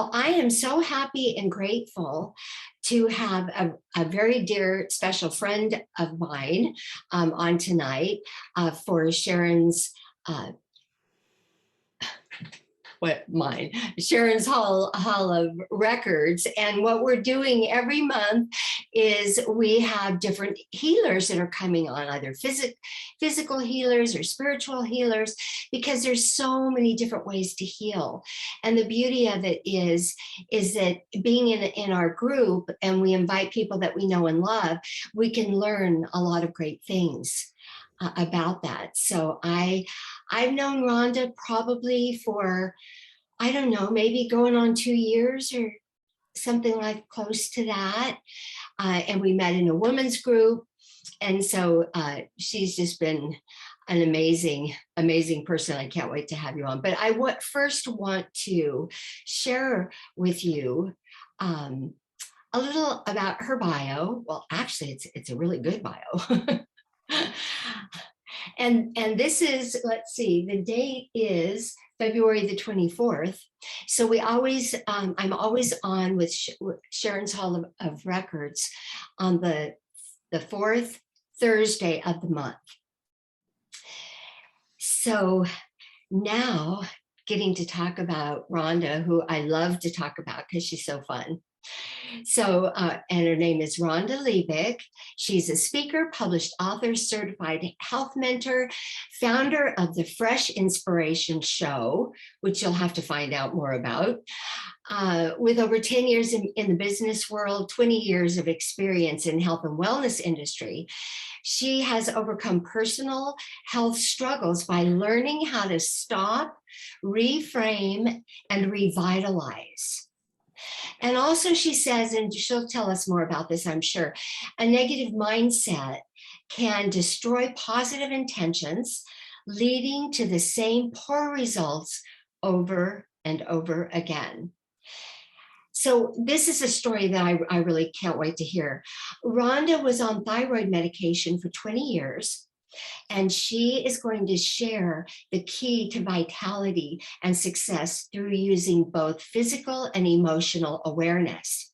Well, I am so happy and grateful to have a very dear special friend of mine on tonight for Sharon's uh, what mine Sharon's Hall of Records. And what we're doing every month is we have different healers that are coming on, either physical healers or spiritual healers, because there's so many different ways to heal. And the beauty of it is that being in our group, and we invite people that we know and love, we can learn a lot of great things about that. So I've known Rhonda probably for, I don't know, maybe going on 2 years or something like close to that. And we met in a women's group. And so she's just been an amazing person. I can't wait to have you on. But I first want to share with you a little about her bio. Well, actually, it's a really good bio. And this is, let's see, the date is February the 24th. So I'm always on with Sharon's Hall of Records on the fourth Thursday of the month. So now getting to talk about Rhonda, who I love to talk about because she's so fun. So, and her name is Rhonda Liebig. She's a speaker, published author, certified health mentor, founder of the Fresh Inspiration Show, which you'll have to find out more about. With over 10 years in the business world, 20 years of experience in health and wellness industry, she has overcome personal health struggles by learning how to stop, reframe, and revitalize. And also she says, and she'll tell us more about this, I'm sure, a negative mindset can destroy positive intentions, leading to the same poor results over and over again. So this is a story that I really can't wait to hear. Rhonda was on thyroid medication for 20 years. And she is going to share the key to vitality and success through using both physical and emotional awareness.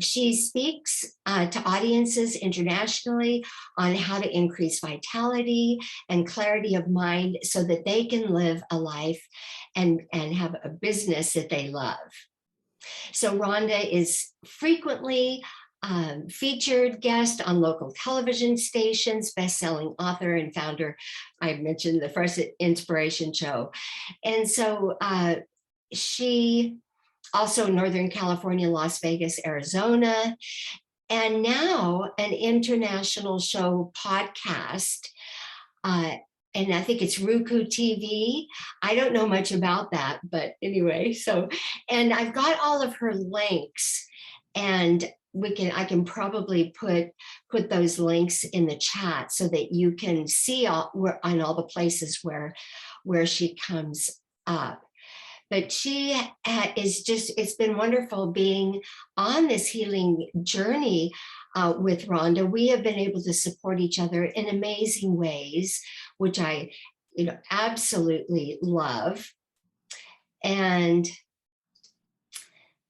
She speaks to audiences internationally on how to increase vitality and clarity of mind so that they can live a life and have a business that they love. So Rhonda is frequently featured guest on local television stations, best-selling author and founder. I mentioned the Fresh Inspiration Show. And so she also Northern California, Las Vegas, Arizona, and now an international show podcast. And I think it's Roku TV. I don't know much about that, but anyway, so, and I've got all of her links, and I can probably put those links in the chat so that you can see on all the places where she comes up. But she is just, it's been wonderful being on this healing journey with Rhonda. We have been able to support each other in amazing ways, which I absolutely love. And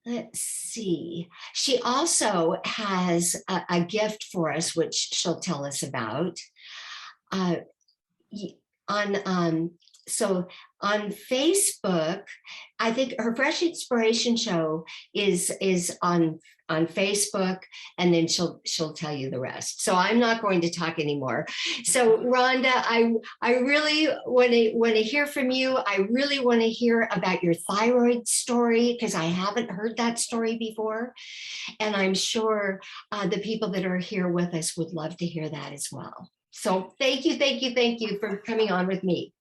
let's see. She also has a gift for us, which she'll tell us about. So on Facebook, I think her Fresh Inspiration Show is on Facebook, and then she'll tell you the rest. So I'm not going to talk anymore. So Rhonda, I really want to hear from you. I really want to hear about your thyroid story, because I haven't heard that story before, and I'm sure the people that are here with us would love to hear that as well. So thank you for coming on with me.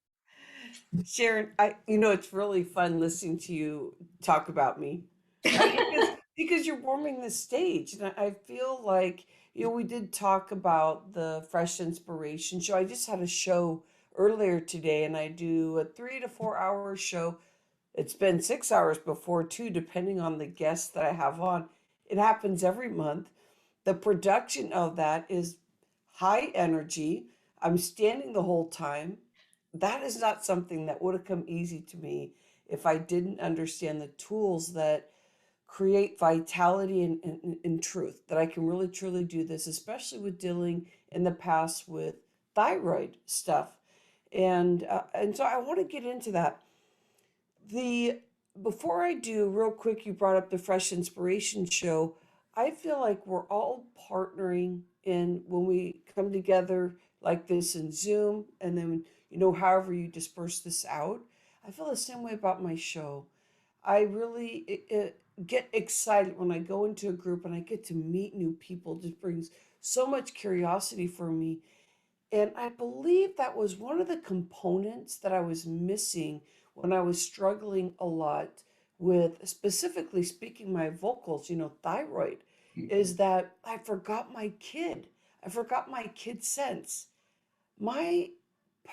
Sharon, it's really fun listening to you talk about me, right? Because you're warming the stage, and I feel like, we did talk about the Fresh Inspiration Show. I just had a show earlier today, and I do a 3 to 4 hour show. It's been 6 hours before too, depending on the guests that I have on. It happens every month. The production of that is high energy. I'm standing the whole time. That is not something that would have come easy to me if I didn't understand the tools that create vitality and truth, that I can really truly do this, especially with dealing in the past with thyroid stuff. And so I want to get into that. The Before I do, real quick, you brought up the Fresh Inspiration Show. I feel like we're all partnering in when we come together like this in Zoom, and then however you disperse this out. I feel the same way about my show. I really get excited when I go into a group and I get to meet new people. It just brings so much curiosity for me. And I believe that was one of the components that I was missing when I was struggling a lot with, specifically speaking, my vocals, thyroid, is that I forgot my kid. I forgot my kid sense. My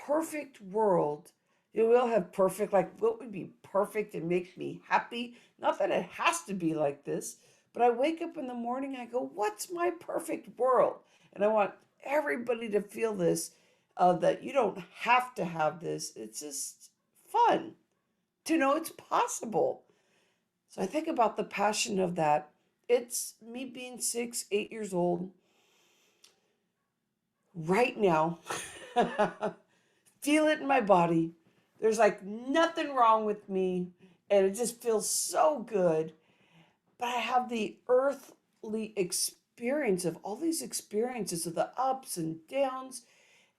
perfect world, we all have perfect, like what would be perfect and make me happy? Not that it has to be like this, but I wake up in the morning, I go, what's my perfect world? And I want everybody to feel this, that you don't have to have this. It's just fun to know it's possible. So I think about the passion of that. It's me being 6, 8 years old right now. Feel it in my body. There's like nothing wrong with me, and it just feels so good. But I have the earthly experience of all these experiences of the ups and downs,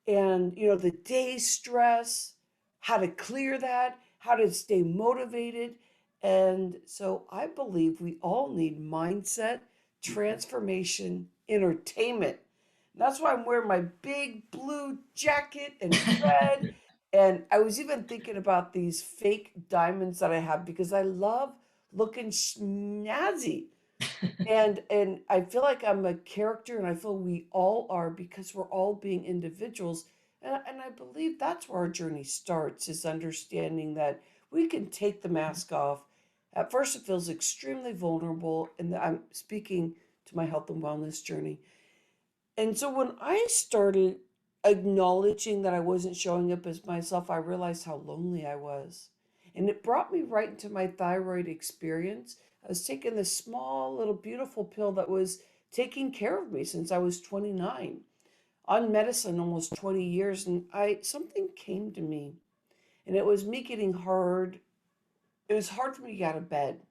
and the day stress, how to clear that, how to stay motivated. And so I believe we all need mindset transformation entertainment. And that's why I'm wearing my big blue jacket and red. And I was even thinking about these fake diamonds that I have because I love looking snazzy. And I feel like I'm a character, and I feel we all are, because we're all being individuals. And I believe that's where our journey starts, is understanding that we can take the mask off. At first, it feels extremely vulnerable, and I'm speaking to my health and wellness journey. And so when I started acknowledging that I wasn't showing up as myself, I realized how lonely I was. And it brought me right into my thyroid experience. I was taking this small, little, beautiful pill that was taking care of me since I was 29, on medicine almost 20 years. And something came to me, and it was me getting hard. It was hard for me to get out of bed.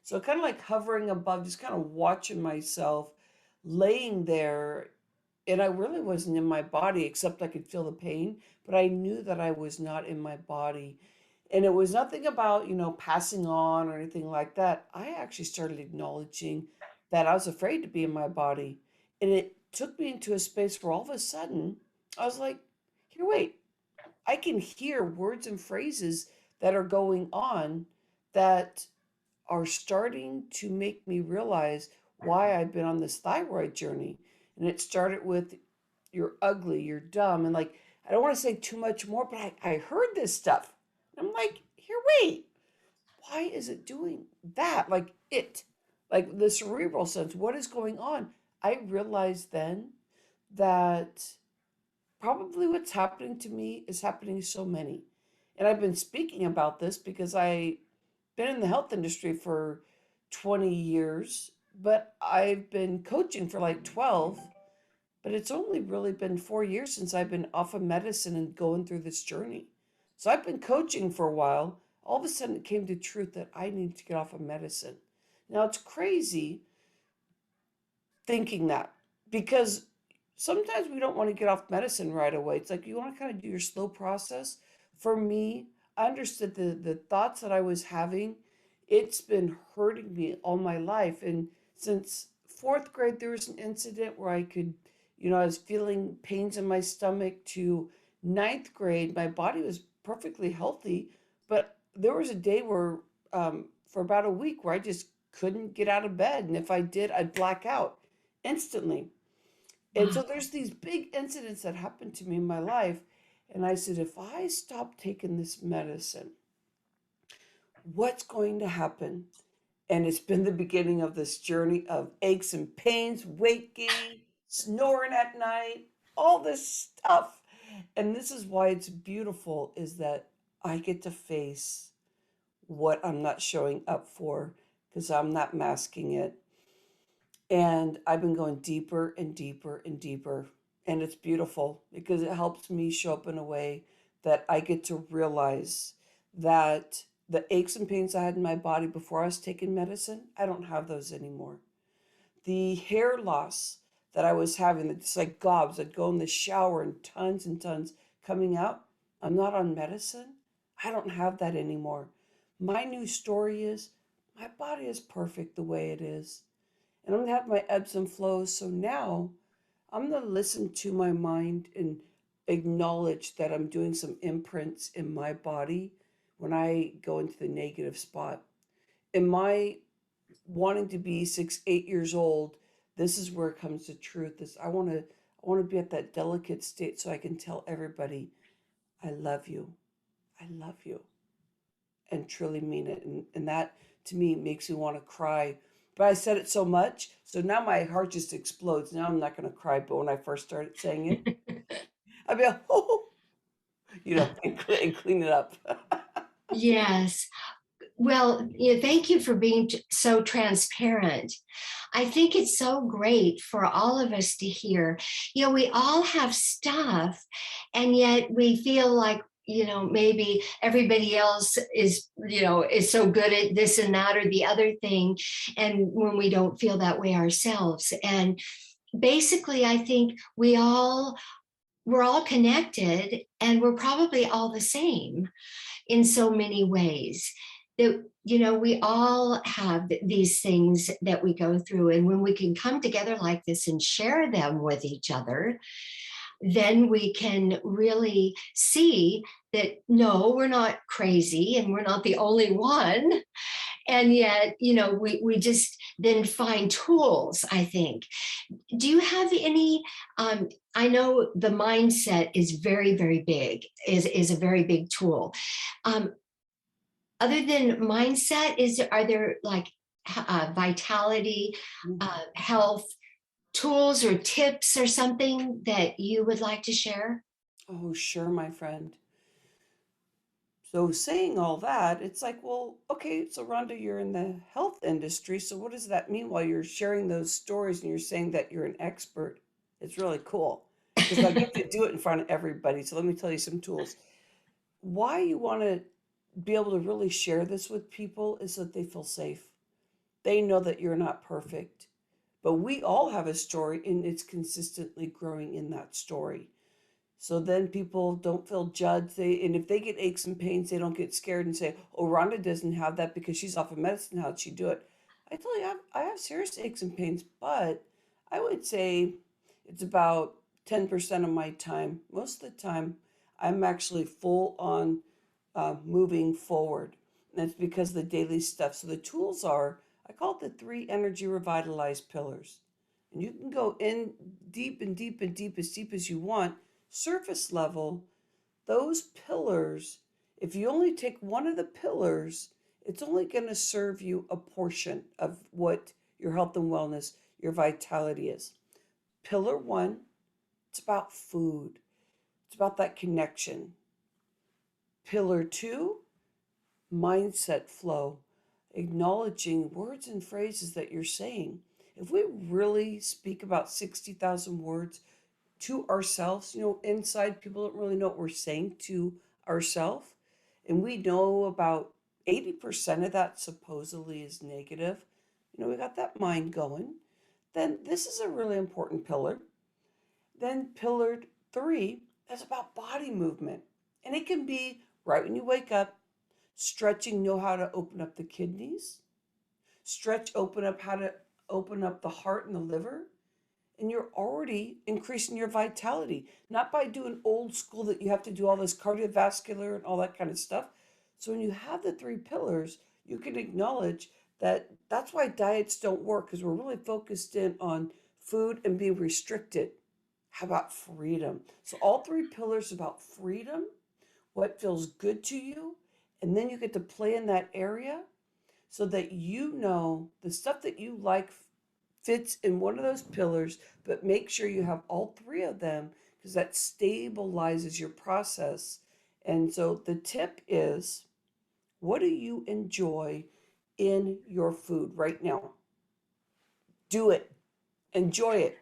So kind of like hovering above, just kind of watching myself laying there, and I really wasn't in my body, except I could feel the pain, but I knew that I was not in my body. And it was nothing about, passing on or anything like that. I actually started acknowledging that I was afraid to be in my body. And it took me into a space where all of a sudden I was like, here, wait, I can hear words and phrases that are going on that are starting to make me realize why I've been on this thyroid journey. And it started with, you're ugly, you're dumb. And like, I don't want to say too much more, but I heard this stuff. I'm like, here, wait, why is it doing that? Like the cerebral sense, what is going on? I realized then that probably what's happening to me is happening to so many. And I've been speaking about this because I've been in the health industry for 20 years, but I've been coaching for like 12. But it's only really been 4 years since I've been off of medicine and going through this journey. So I've been coaching for a while. All of a sudden, it came to truth that I need to get off of medicine. Now, it's crazy thinking that, because sometimes we don't want to get off medicine right away. It's like you want to kind of do your slow process. For me, I understood the thoughts that I was having. It's been hurting me all my life. And since fourth grade, there was an incident where I was feeling pains in my stomach, to ninth grade, my body was perfectly healthy. But there was a day where, for about a week, where I just couldn't get out of bed. And if I did, I'd black out instantly. And so Wow. there's these big incidents that happened to me in my life. And I said, if I stop taking this medicine, what's going to happen? And it's been the beginning of this journey of aches and pains, weight gain, snoring at night, all this stuff. And this is why it's beautiful, is that I get to face what I'm not showing up for because I'm not masking it. And I've been going deeper and deeper and deeper. And it's beautiful because it helps me show up in a way that I get to realize that the aches and pains I had in my body before I was taking medicine, I don't have those anymore. The hair loss that I was having, it's like gobs, I'd go in the shower and tons coming out. I'm not on medicine. I don't have that anymore. My new story is my body is perfect the way it is. And I'm gonna have my ebbs and flows. So now I'm gonna listen to my mind and acknowledge that I'm doing some imprints in my body when I go into the negative spot. In my wanting to be 6, 8 years old, this is where it comes to truth. Is I want to be at that delicate state so I can tell everybody, I love you. I love you. And truly mean it. And that to me makes me want to cry. But I said it so much, so now my heart just explodes. Now I'm not going to cry, but when I first started saying it, I'd be like, oh, and clean it up. Yes. Well, thank you for being so transparent. I think it's so great for all of us to hear. We all have stuff, and yet we feel like, maybe everybody else is so good at this and that or the other thing. And when we don't feel that way ourselves. And basically, I think we're all connected, and we're probably all the same in so many ways. That we all have these things that we go through, and when we can come together like this and share them with each other, then we can really see that no, we're not crazy and we're not the only one. And yet, we just then find tools, I think. Do you have any? I know the mindset is very, very big, is a very big tool. Um, Other than mindset, are there like vitality, health tools or tips or something that you would like to share? Oh, sure, my friend. So saying all that, it's like, well, okay, so Rhonda, you're in the health industry. So what does that mean while you're sharing those stories and you're saying that you're an expert? It's really cool because I get to do it in front of everybody. So let me tell you some tools. Why you want to be able to really share this with people is that they feel safe. They know that you're not perfect, but we all have a story and it's consistently growing in that story. So then people don't feel judged. And if they get aches and pains, they don't get scared and say, "Oh, Rhonda doesn't have that because she's off of medicine. How'd she do it?" I tell you, I have serious aches and pains, but I would say it's about 10% of my time. Most of the time, I'm actually full on moving forward. And it's because of the daily stuff. So the tools are, I call it the three energy revitalized pillars. And you can go in deep and deep and deep, as deep as you want. Surface level, those pillars, if you only take one of the pillars, it's only going to serve you a portion of what your health and wellness, your vitality is. Pillar one, it's about food, it's about that connection. Pillar two, mindset flow, acknowledging words and phrases that you're saying. If we really speak about 60,000 words to ourselves, inside people don't really know what we're saying to ourselves. And we know about 80% of that supposedly is negative. We got that mind going. Then this is a really important pillar. Then pillar three is about body movement. And it can be right when you wake up, stretching, know how to open up the kidneys, stretch, open up how to open up the heart and the liver, and you're already increasing your vitality, not by doing old school that you have to do all this cardiovascular and all that kind of stuff. So when you have the three pillars, you can acknowledge that that's why diets don't work, because we're really focused in on food and being restricted. How about freedom? So all three pillars about freedom, what feels good to you, and then you get to play in that area so that the stuff that you like fits in one of those pillars, but make sure you have all three of them because that stabilizes your process. And so the tip is What do you enjoy in your food right now? Do it. Enjoy it.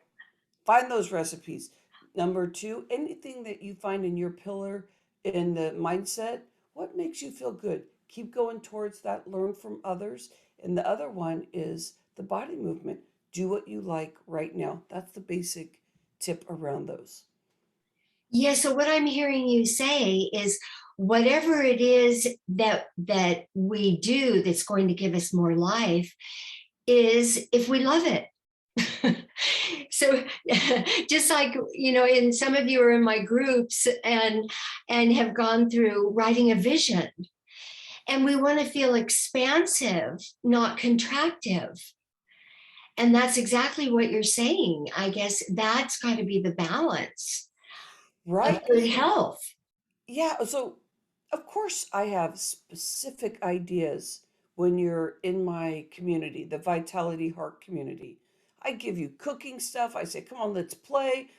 Find those recipes. Number two, anything that you find in your pillar in the mindset, what makes you feel good? Keep going towards that, learn from others. And the other one is the body movement. Do what you like right now. That's the basic tip around those. Yeah, so what I'm hearing you say is whatever it is that we do that's going to give us more life is if we love it. So just like, in some of you are in my groups and have gone through writing a vision, and we want to feel expansive, not contractive. And that's exactly what you're saying. I guess that's got to be the balance of Right? good health. Yeah, so of course I have specific ideas when you're in my community, the Vitality Heart community. I give you cooking stuff. I say, come on, let's play.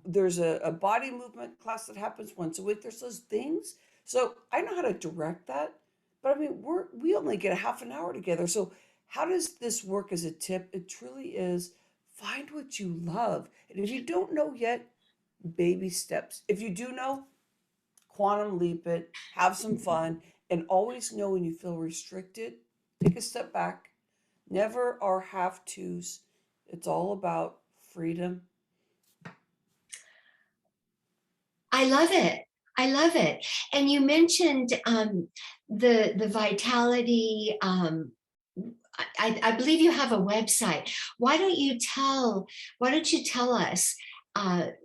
There's a body movement class that happens once a week. There's those things. So I know how to direct that. But I mean, we only get a half an hour together. So how does this work as a tip? It truly is find what you love. And if you don't know yet, baby steps. If you do know, quantum leap it, have some fun, and always know when you feel restricted, take a step back. Never are have tos. It's all about freedom. I love it. I love it. And you mentioned the vitality. I believe you have a website. Why don't you tell us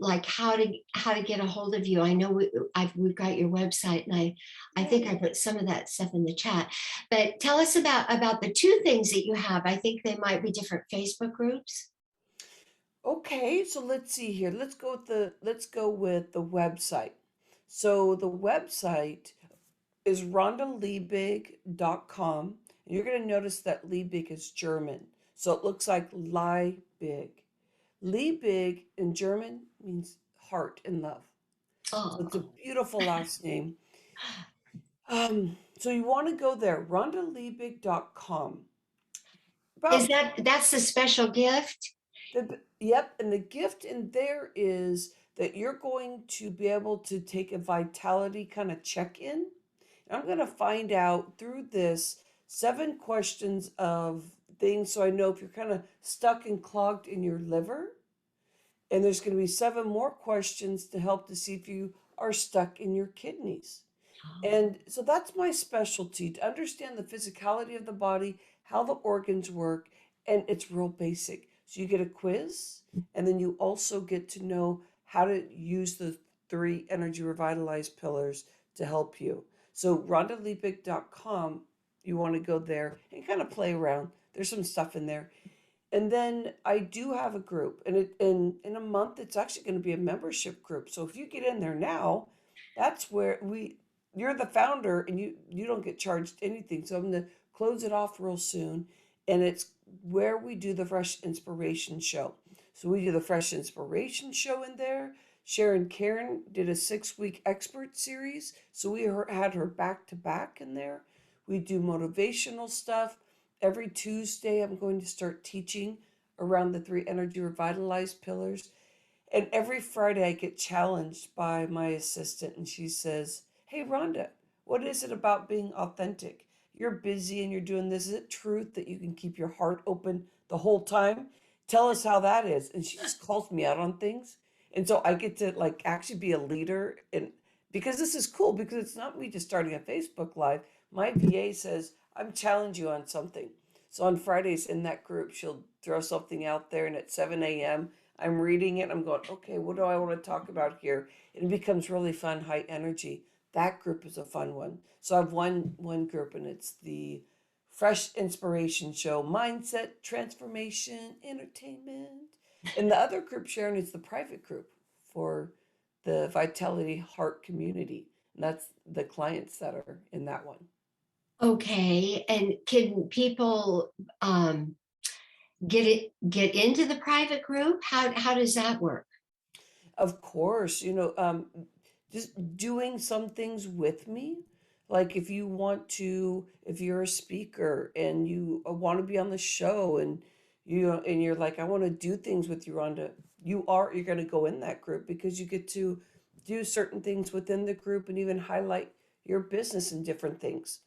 like how to get a hold of you? I know we've got your website, and I Yeah. think I put some of that stuff in the chat. But tell us about the two things that you have. I think they might be different Facebook groups. Okay, so let's see here. Let's go with the website. So the website is rhondaliebig.com. And you're going to notice that Liebig is German. So it looks like Liebig. Liebig in German means heart and love. So it's a Oh, beautiful last name. So you want to go there, rhondaliebig.com. is About that's the special gift? yep, and the gift in there is that you're going to be able to take a vitality kind of check-in. And I'm going to find out through this 7 questions of things so I know if you're kind of stuck and clogged in your liver. And there's going to be 7 more questions to help to see if you are stuck in your kidneys. And so that's my specialty to understand the physicality of the body, how the organs work, and it's real basic. So you get a quiz, and then you also get to know how to use the 3 energy revitalized pillars to help you. So rhondaliebig.com, you want to go there and kind of play around. There's some stuff in there. And then I do have a group, and in a month it's actually going to be a membership group. So if you get in there now, that's where we you're the founder and you don't get charged anything. So I'm going to close it off real soon, and it's where we do the Fresh Inspiration Show. So we do the Fresh Inspiration Show in there. Sharon Karen did a 6-week expert series, so had her back to back in there. We do motivational stuff. Every Tuesday, I'm going to start teaching around the 3 energy revitalized pillars. And every Friday, I get challenged by my assistant, and she says, hey, Rhonda, what is it about being authentic? You're busy and you're doing this. Is it truth that you can keep your heart open the whole time? Tell us how that is. And she just calls me out on things. And so I get to like actually be a leader. And because this is cool, because it's not me just starting a Facebook Live. My VA says, I'm challenging you on something. So on Fridays in that group, she'll throw something out there, and at 7 a.m., I'm reading it. I'm going, okay, what do I want to talk about here? And it becomes really fun, high energy. That group is a fun one. So I've one group, and it's the Fresh Inspiration Show, Mindset, Transformation, Entertainment. And the other group, Sharon, is the private group for the Vitality Heart community. And that's the clients that are in that one. Okay, and can people get into the private group? How does that work? Of course, just doing some things with me. Like if you're a speaker and you want to be on the show and you're like, I want to do things with you, Rhonda. You're going to go in that group because you get to do certain things within the group and even highlight your business in different things.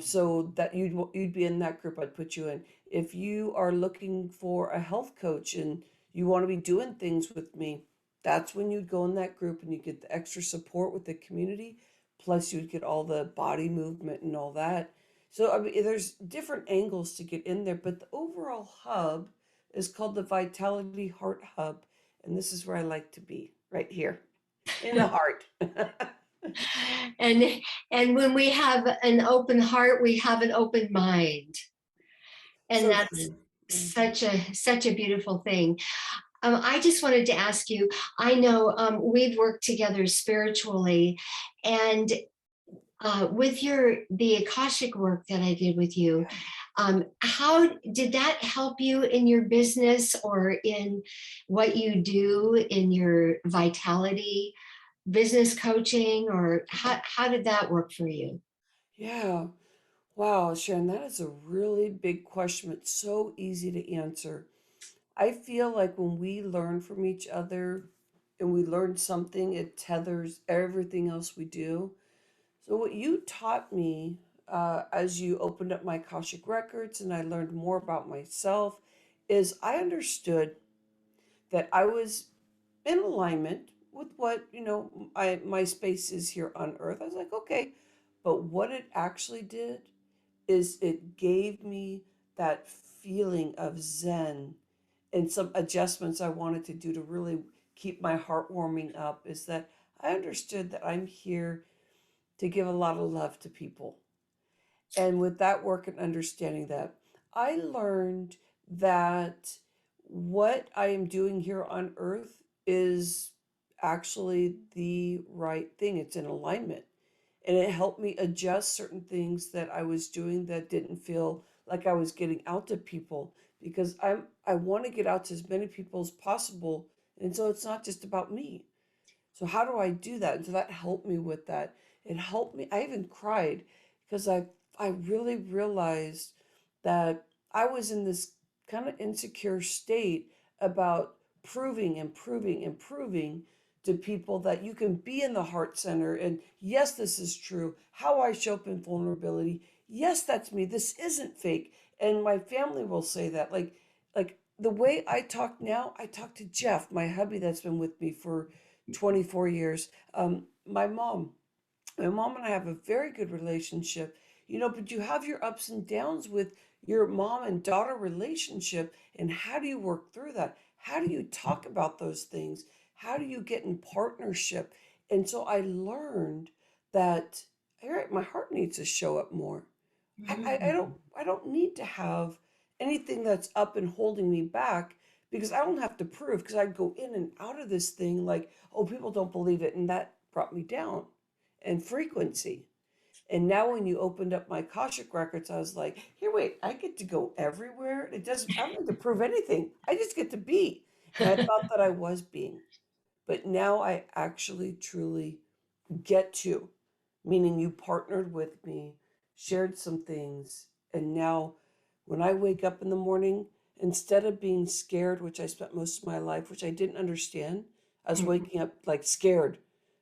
So that you'd be in that group. I'd put you in. If you are looking for a health coach and you want to be doing things with me, that's when you'd go in that group and you get the extra support with the community. Plus, you'd get all the body movement and all that. So I mean, there's different angles to get in there, but the overall hub is called the Vitality Heart Hub, and this is where I like to be, right here in the heart. and and when we have an open heart, we have an open mind, and So that's true. Yeah. such a beautiful thing. I just wanted to ask you, I know we've worked together spiritually, and with the Akashic work that I did with you, how did that help you in your business or in what you do in your vitality business coaching, or how did that work for you? Yeah. Wow, Sharon, that is a really big question. It's so easy to answer. I feel like when we learn from each other and we learn something, it tethers everything else we do. So, what you taught me as you opened up my Akashic records and I learned more about myself is I understood that I was in alignment with what, my space is here on earth. I was like, okay. But what it actually did is it gave me that feeling of zen and some adjustments I wanted to do to really keep my heart warming up is that I understood that I'm here to give a lot of love to people. And with that work and understanding that, I learned that what I am doing here on earth is actually the right thing. It's in alignment. And it helped me adjust certain things that I was doing that didn't feel like I was getting out to people because I want to get out to as many people as possible. And so it's not just about me. So how do I do that? And so that helped me with that. It helped me. I even cried because I really realized that I was in this kind of insecure state about proving and proving and proving to people that you can be in the heart center and yes, this is true. How I show up in vulnerability. Yes, that's me. This isn't fake. And my family will say that. Like the way I talk now, I talk to Jeff, my hubby that's been with me for 24 years. My mom and I have a very good relationship, but you have your ups and downs with your mom and daughter relationship. And how do you work through that? How do you talk about those things? How do you get in partnership? And so I learned that, all right, my heart needs to show up more. I don't need to have anything that's up and holding me back because I don't have to prove because I go in and out of this thing like, oh, people don't believe it, and that brought me down and frequency. And now when you opened up my Akashic records, I was like, here, wait, I get to go everywhere. I don't need to prove anything. I just get to be. And I thought that I was being. But now I actually truly get to, meaning you partnered with me, shared some things, and now when I wake up in the morning, instead of being scared, which I spent most of my life, which I didn't understand, I was waking up like scared.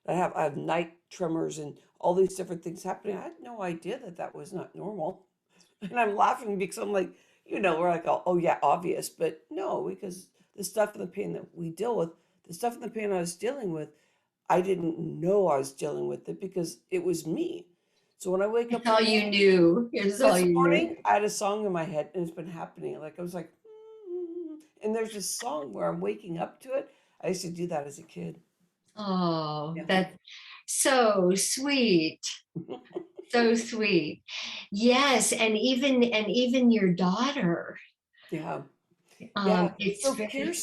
I have night tremors and all these different things happening. I had no idea that that was not normal. And I'm laughing because I'm like, we're like, oh yeah, obvious. But no, because the stuff and the pain that we deal with, the stuff and the pain I was dealing with, I didn't know I was dealing with it because it was me. So when I wake It's up in all the you morning, knew. It's all this you knew. morning I had a song in my head and it's been happening. Like I was like, and there's this song where I'm waking up to it. I used to do that as a kid. Oh, Yeah. that's so sweet. So sweet. Yes, and even your daughter. Yeah. Yeah. It's So very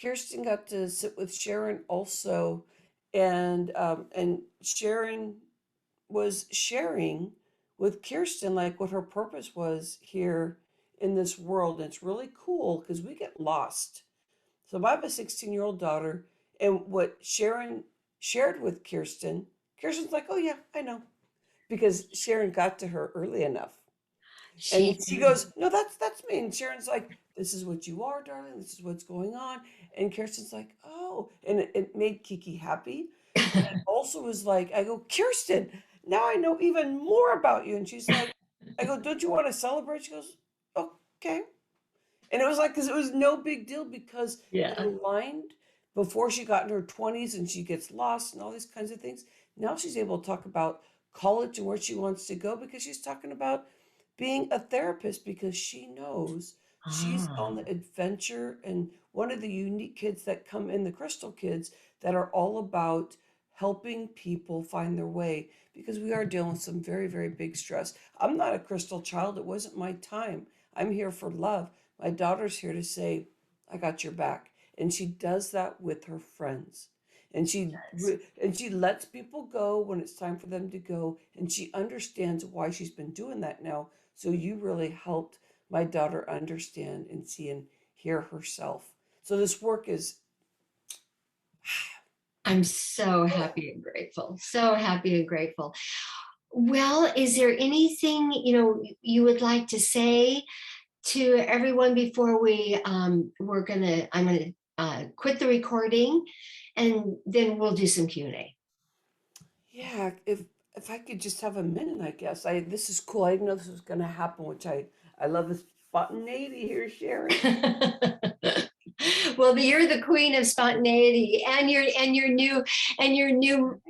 Kirsten got to sit with Sharon also, and Sharon was sharing with Kirsten like what her purpose was here in this world. And it's really cool because we get lost. So I have a 16-year-old daughter, and what Sharon shared with Kirsten, Kirsten's like, oh yeah, I know. because Sharon got to her early enough. She And she did. goes, "No, that's me." And Sharon's like, "This is what you are, darling. This is what's going on." And Kirsten's like, "Oh," and it made Kiki happy. And it also was like, I go, "Kirsten, now I know even more about you." And she's like, I go, "Don't you want to celebrate?" She goes, "Okay." And it was like, because it was no big deal because it Yeah. aligned before she got in her 20s and she gets lost and all these kinds of things. Now she's able to talk about college and where she wants to go because she's talking about being a therapist because she knows she's Ah, on the adventure and one of the unique kids that come in, the Crystal kids, that are all about helping people find their way because we are dealing with some very, very big stress. I'm not a Crystal child. It wasn't my time. I'm here for love. My daughter's here to say, I got your back. And she does that with her friends. And yes. and she lets people go when it's time for them to go. And she understands why she's been doing that now. So you really helped my daughter understand and see and hear herself. So this work is, I'm so happy and grateful. So happy and grateful. Well, is there anything, you would like to say to everyone before I'm gonna quit the recording and then we'll do some Q&A. yeah, if I could just have a minute, I guess. This is cool. I didn't know this was gonna happen, which I love this spontaneity here, Sharon. Well, you're the queen of spontaneity and your new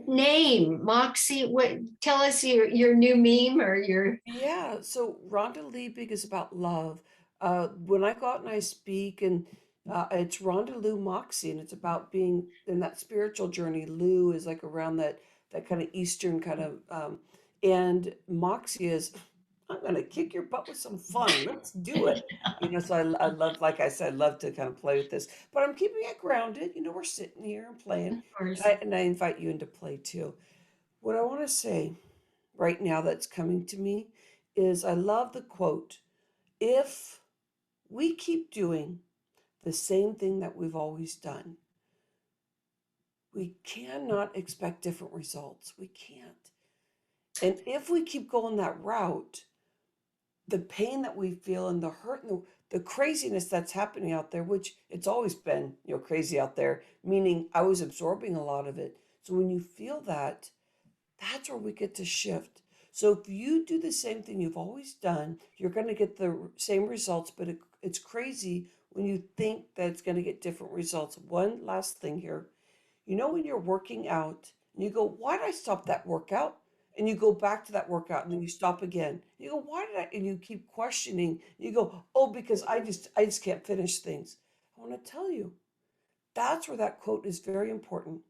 name, Moxie. What tell us your new meme or your Yeah, so Rhonda Liebig is about love. When I go out and I speak, and it's Rhonda Lou Moxie, and it's about being in that spiritual journey. Lou is like around that kind of Eastern kind of, and Moxie is, I'm gonna kick your butt with some fun. Let's do it. So I love, like I said, I love to kind of play with this, but I'm keeping it grounded. We're sitting here and playing, of course. and I invite you into play too. What I want to say right now that's coming to me is I love the quote, if we keep doing the same thing that we've always done, we cannot expect different results. We can't. And if we keep going that route, the pain that we feel and the hurt and the craziness that's happening out there, which it's always been, crazy out there, meaning I was absorbing a lot of it. So when you feel that, that's where we get to shift. So if you do the same thing you've always done, you're going to get the same results, but it's crazy when you think that it's going to get different results. One last thing here. When you're working out and you go, why did I stop that workout? And you go back to that workout and then you stop again. You go, why did I? And you keep questioning. You go, oh, because I just can't finish things. I want to tell you, that's where that quote is very important.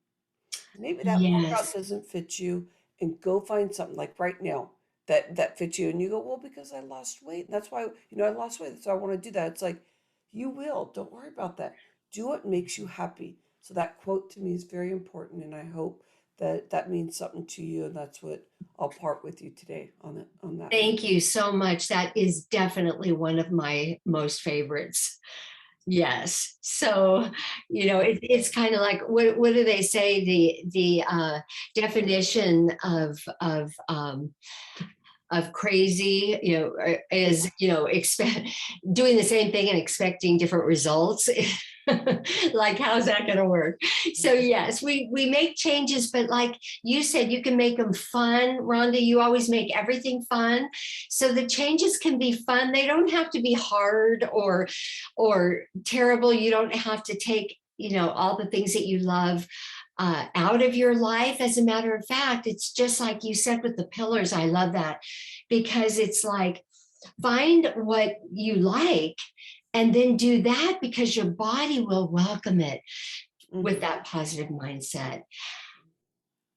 Maybe that workout Yes. doesn't fit you, and go find something like right now that fits you. And you go, well, because I lost weight. And that's why, I lost weight. So I want to do that. It's like, you will. Don't worry about that. Do what makes you happy. So that quote to me is very important. And I hope that that means something to you. And that's what I'll part with you today on that note. Thank you so much. That is definitely one of my most favorites. Yes. So, it's kind of like what do they say? The definition of crazy, is expect doing the same thing and expecting different results. Like, how's that going to work? So yes, we make changes, but like you said, you can make them fun. Rhonda, you always make everything fun, so the changes can be fun. They don't have to be hard or terrible. You don't have to take all the things that you love out of your life. As a matter of fact, it's just like you said with the pillars. I love that because it's like, find what you like and then do that because your body will welcome it with Mhm. that positive mindset.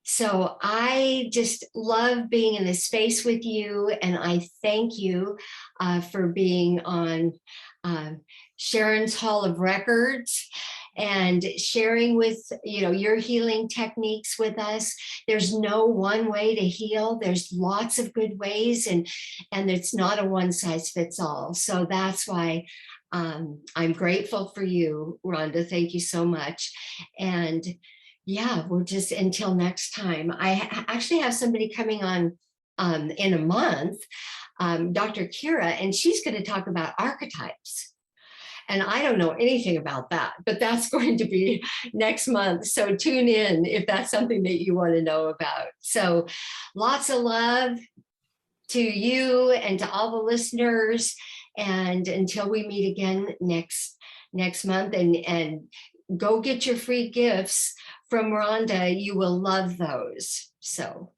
So I just love being in this space with you, and I thank you for being on um, Sharon's Hall of Records and sharing with your healing techniques with us. There's no one way to heal. There's lots of good ways, and it's not a one size fits all. So that's why I'm grateful for you, Rhonda. Thank you so much. And Yeah, we'll just until next time. Actually have somebody coming on in a month, Dr. Kira, and she's going to talk about archetypes. And I don't know anything about that, but that's going to be next month. So tune in if that's something that you want to know about. So lots of love to you and to all the listeners. And until we meet again next month, and go get your free gifts from Rhonda. You will love those. So.